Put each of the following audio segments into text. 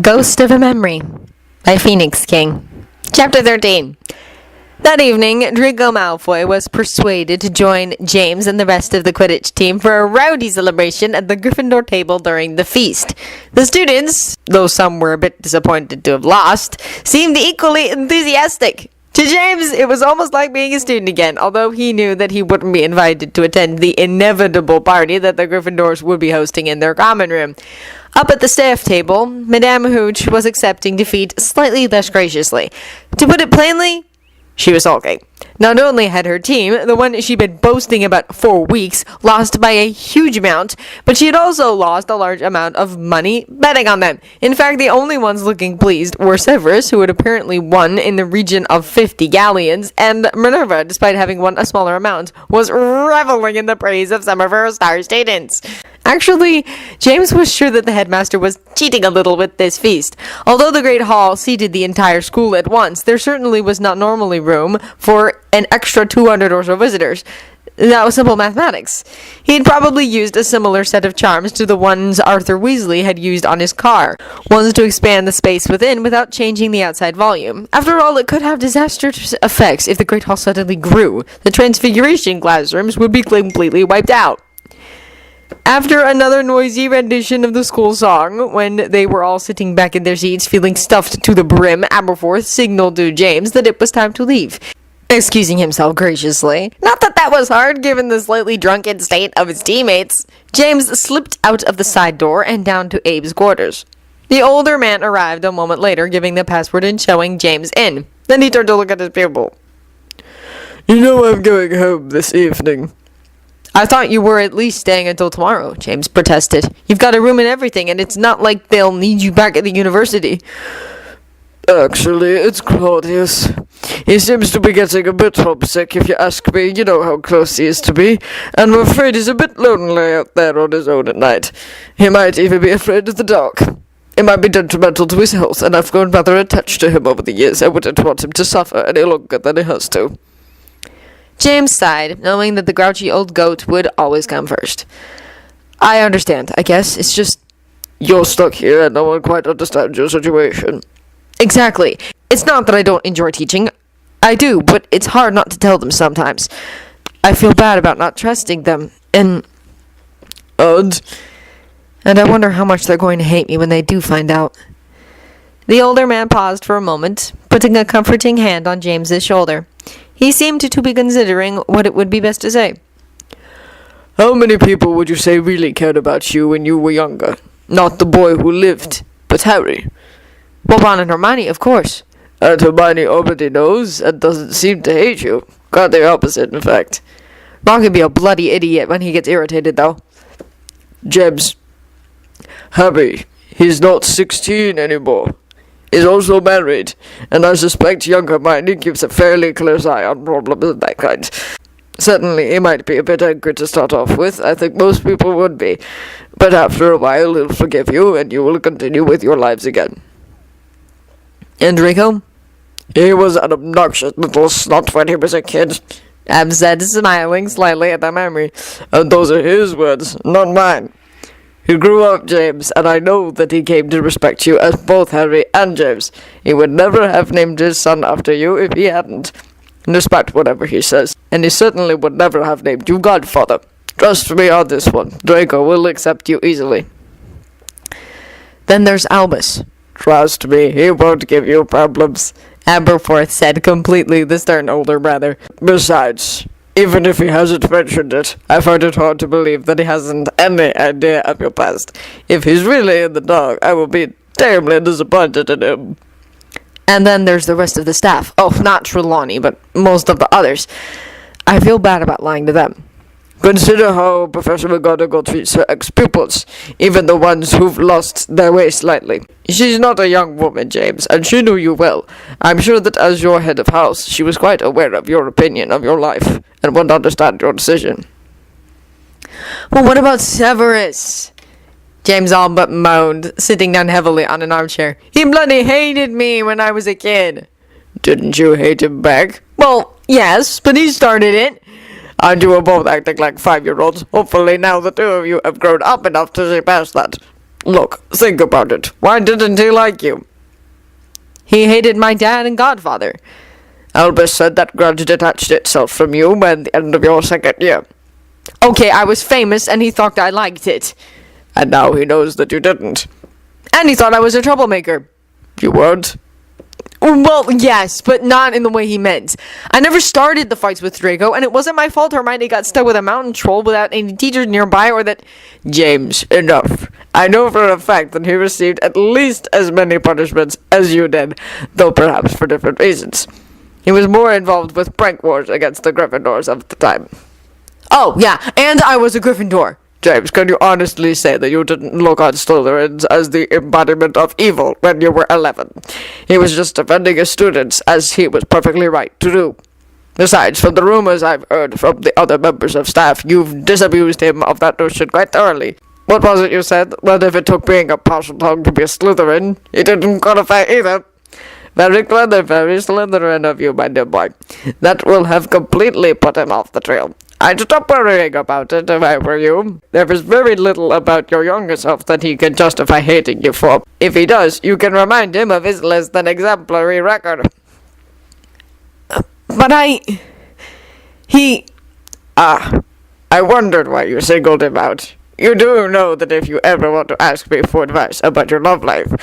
Ghost of a Memory by Phoenix King. Chapter 13. That evening, Draco Malfoy was persuaded to join James and the rest of the Quidditch team for a rowdy celebration at the Gryffindor table during the feast. The students, though some were a bit disappointed to have lost, seemed equally enthusiastic. To James, it was almost like being a student again, although he knew that he wouldn't be invited to attend the inevitable party that the Gryffindors would be hosting in their common room. Up at the staff table, Madame Hooch was accepting defeat slightly less graciously. To put it plainly, she was sulking. Not only had her team, the one she'd been boasting about for weeks, lost by a huge amount, but she had also lost a large amount of money betting on them. In fact, the only ones looking pleased were Severus, who had apparently won in the region of 50 galleons, and Minerva, despite having won a smaller amount, was reveling in the praise of some of her star students. Actually, James was sure that the headmaster was cheating a little with this feast. Although the Great Hall seated the entire school at once, there certainly was not normally room for an extra 200 or so visitors. That was simple mathematics. He had probably used a similar set of charms to the ones Arthur Weasley had used on his car, ones to expand the space within without changing the outside volume. After all, it could have disastrous effects if the Great Hall suddenly grew. The Transfiguration classrooms would be completely wiped out. After another noisy rendition of the school song, when they were all sitting back in their seats feeling stuffed to the brim, Aberforth signaled to James that it was time to leave, excusing himself graciously. Not that that was hard, given the slightly drunken state of his teammates. James slipped out of the side door and down to Abe's quarters. The older man arrived a moment later, giving the password and showing James in. Then he turned to look at his pupil. "You know I'm going home this evening." "I thought you were at least staying until tomorrow," James protested. "You've got a room and everything, and it's not like they'll need you back at the university." "Actually, it's Claudius. He seems to be getting a bit homesick, if you ask me. You know how close he is to me, and I'm afraid he's a bit lonely out there on his own at night. He might even be afraid of the dark. It might be detrimental to his health, and I've grown rather attached to him over the years. I wouldn't want him to suffer any longer than he has to." James sighed, knowing that the grouchy old goat would always come first. "I understand, I guess. It's just..." "You're stuck here, and no one quite understands your situation." "Exactly. It's not that I don't enjoy teaching. I do, but it's hard not to tell them sometimes. I feel bad about not trusting them, and I wonder how much they're going to hate me when they do find out." The older man paused for a moment, putting a comforting hand on James's shoulder. He seemed to be considering what it would be best to say. "How many people would you say really cared about you when you were younger? Not the boy who lived, but Harry." "Well, Ron and Hermione, of course." "And Hermione already knows and doesn't seem to hate you. Quite the opposite, in fact." "Ron can be a bloody idiot when he gets irritated, though." "James, Harry, he's not 16 anymore. He's also married, and I suspect young Hermione keeps a fairly close eye on problems of that kind. Certainly, he might be a bit angry to start off with. I think most people would be. But after a while, he'll forgive you, and you will continue with your lives again." "And Draco?" "He was an obnoxious little snot when he was a kid," Ab said, smiling slightly at the memory. "And those are his words, not mine. He grew up, James, and I know that he came to respect you as both Harry and James. He would never have named his son after you if he hadn't, despite whatever he says. And he certainly would never have named you Godfather. Trust me on this one. Draco will accept you easily." "Then there's Albus." "Trust me, he won't give you problems," Aberforth said, completely the stern older brother. "Besides, even if he hasn't mentioned it, I find it hard to believe that he hasn't any idea of your past. If he's really in the dark, I will be terribly disappointed in him." "And then there's the rest of the staff. Oh, not Trelawney, but most of the others. I feel bad about lying to them." "Consider how Professor McGonagall treats her ex-pupils, even the ones who've lost their way slightly. She's not a young woman, James, and she knew you well. I'm sure that as your head of house, she was quite aware of your opinion of your life, and would understand your decision." "Well, what about Severus?" James all but moaned, sitting down heavily on an armchair. "He bloody hated me when I was a kid." "Didn't you hate him back?" "Well, yes, but he started it." "And you were both acting like 5-year-olds. Hopefully now the two of you have grown up enough to see past that. look, think about it. Why didn't he like you? He hated my dad and godfather. Albus said that grudge detached itself from you by the end of your second year. Okay, I was famous and he thought I liked it. And now he knows that you didn't. And he thought I was a troublemaker. You weren't? Well, yes, but not in the way he meant. I never started the fights with Draco, and it wasn't my fault Hermione got stuck with a mountain troll without any teachers nearby, or that... James, enough. I know for a fact that he received at least as many punishments as you did, though perhaps for different reasons. He was more involved with prank wars against the Gryffindors of the time. Oh, yeah, and I was a Gryffindor. James, can you honestly say that you didn't look on Slytherins as the embodiment of evil when you were 11? He was just defending his students, as he was perfectly right to do. Besides, from the rumors I've heard from the other members of staff, you've disabused him of that notion quite thoroughly. What was it you said? That if it took being a Parseltongue to be a Slytherin, he didn't qualify either. Very clever, very Slytherin of you, my dear boy. That will have completely put him off the trail. I'd stop worrying about it if I were you. There is very little about your younger self that he can justify hating you for. If he does, you can remind him of his less than exemplary record. But I wondered why you singled him out. You do know that if you ever want to ask me for advice about your love life,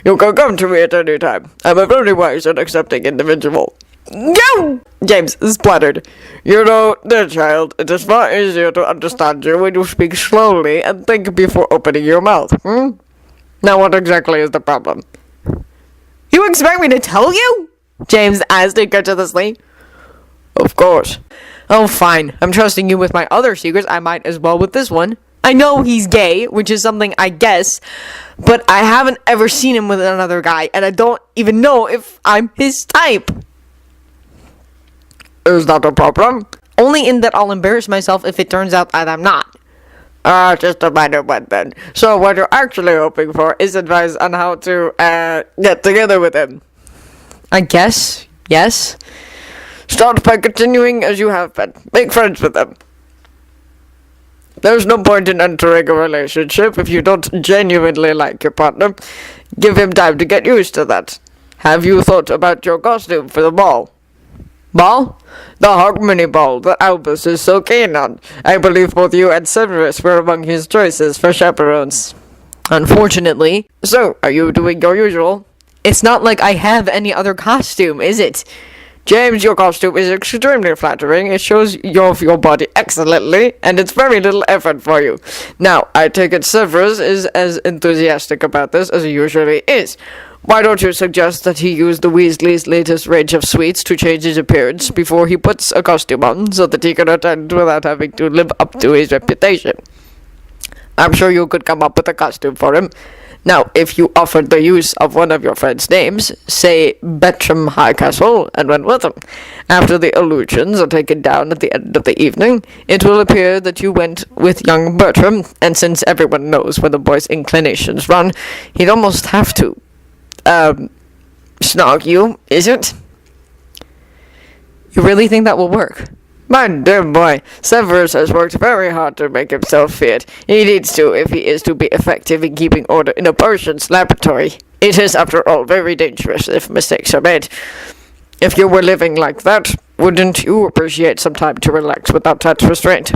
you can come to me at any time. I'm a very wise and accepting individual. Go! James spluttered. You know, dear child, it is far easier to understand you when you speak slowly and think before opening your mouth, Now what exactly is the problem? You expect me to tell you? James asked incredulously. Of course. Oh, fine. I'm trusting you with my other secrets. I might as well with this one. I know he's gay, which is something I guess, but I haven't ever seen him with another guy, and I don't even know if I'm his type. Is that a problem? Only in that I'll embarrass myself if it turns out that I'm not. Just a minor one then. So what you're actually hoping for is advice on how to, get together with him. I guess, yes. Start by continuing as you have been. Make friends with him. There's no point in entering a relationship if you don't genuinely like your partner. Give him time to get used to that. Have you thought about your costume for the ball? Ball? The Hogmanay ball that Albus is so keen on. I believe both you and Severus were among his choices for chaperones. Unfortunately. So, are you doing your usual? It's not like I have any other costume, is it? James, your costume is extremely flattering. It shows off your body excellently, and it's very little effort for you. Now, I take it Severus is as enthusiastic about this as he usually is. Why don't you suggest that he use the Weasley's latest range of sweets to change his appearance before he puts a costume on, so that he can attend without having to live up to his reputation? I'm sure you could come up with a costume for him. Now, if you offered the use of one of your friend's names, say Bertram Highcastle, and went with him, after the illusions are taken down at the end of the evening, it will appear that you went with young Bertram, and since everyone knows where the boy's inclinations run, he'd almost have to, snog you, is it? You really think that will work? My dear boy, Severus has worked very hard to make himself fit. He needs to if he is to be effective in keeping order in a potion's laboratory. It is, after all, very dangerous if mistakes are made. If you were living like that, wouldn't you appreciate some time to relax without such restraint?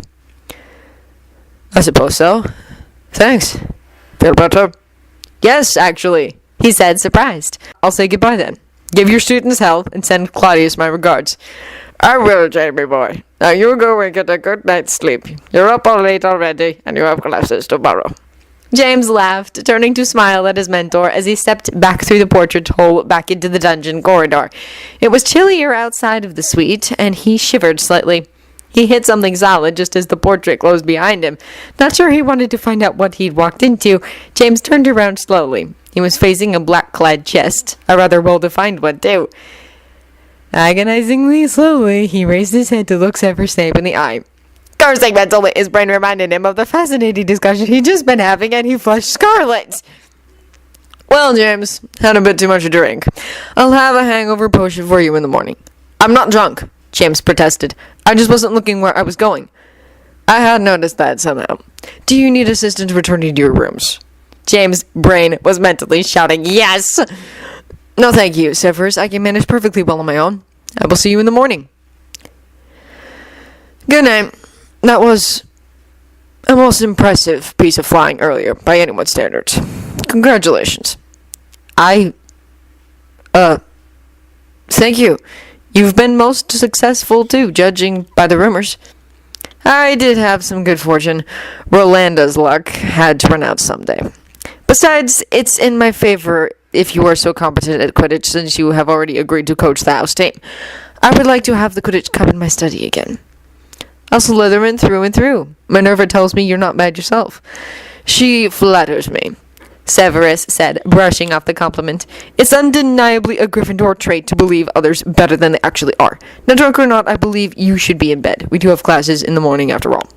I suppose so. Thanks. Feel better? Yes, actually, he said, surprised. I'll say goodbye then. Give your students health and send Claudius my regards. I will, Jamie boy. Now you go and get a good night's sleep. You're up all late already, and you have classes tomorrow. James laughed, turning to smile at his mentor as he stepped back through the portrait hole back into the dungeon corridor. It was chillier outside of the suite, and he shivered slightly. He hit something solid just as the portrait closed behind him. Not sure he wanted to find out what he'd walked into, James turned around slowly. He was facing a black-clad chest, a rather well-defined one, too. Agonizingly slowly, he raised his head to look Severus Snape in the eye. Cursing mental wit, his brain reminded him of the fascinating discussion he'd just been having, and he flushed scarlet. Well, James, had a bit too much to drink. I'll have a hangover potion for you in the morning. I'm not drunk, James protested. I just wasn't looking where I was going. I had noticed that somehow. Do you need assistance returning to your rooms? James' brain was mentally shouting, yes! No, thank you, Severus. I can manage perfectly well on my own. I will see you in the morning. Good night. That was a most impressive piece of flying earlier, by anyone's standards. Congratulations. Thank you. You've been most successful, too, judging by the rumors. I did have some good fortune. Rolanda's luck had to run out someday. Besides, it's in my favor if you are so competent at Quidditch, since you have already agreed to coach the house team. I would like to have the Quidditch Cup in my study again. A Slytherin through and through. Minerva tells me you're not bad yourself. She flatters me, Severus said, brushing off the compliment. It's undeniably a Gryffindor trait to believe others better than they actually are. Now, drunk or not, I believe you should be in bed. We do have classes in the morning after all.